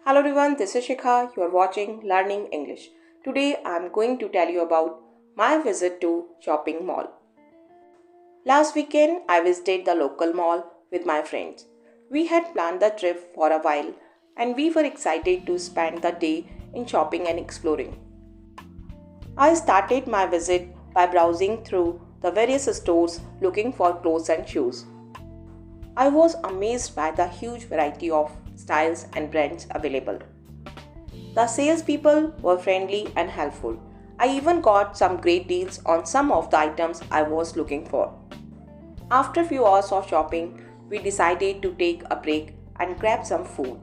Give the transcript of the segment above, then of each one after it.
Hello everyone, this is Shikha. You are watching Learning English. Today I am going to tell you about my visit to Shopping Mall. Last weekend I visited the local mall with my friends. We had planned the trip for a while and we were excited to spend the day in shopping and exploring. I started my visit by browsing through the various stores looking for clothes and shoes. I was amazed by the huge variety of styles and brands available. The salespeople were friendly and helpful. I even got some great deals on some of the items I was looking for. After a few hours of shopping, we decided to take a break and grab some food.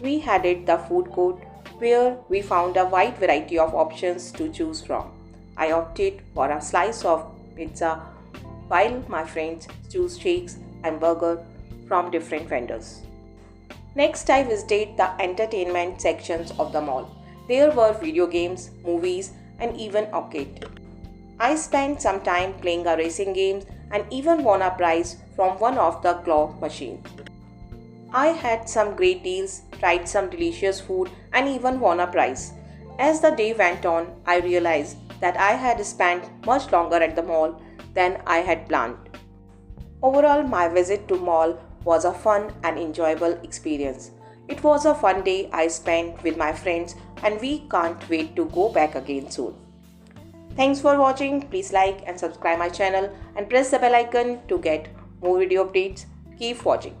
We headed the food court where we found a wide variety of options to choose from. I opted for a slice of pizza while my friends chose shakes and burgers from different vendors. Next, I visited the entertainment sections of the mall. There were video games, movies, and even arcade. I spent some time playing a racing game and even won a prize from one of the claw machines. I had some great deals, tried some delicious food, and even won a prize. As the day went on, I realized that I had spent much longer at the mall than I had planned. Overall, my visit to mall was a fun and enjoyable experience. It was a fun day I spent with my friends and we can't wait to go back again soon. Thanks for watching. Please like and subscribe my channel and press the bell icon to get more video updates. Keep watching.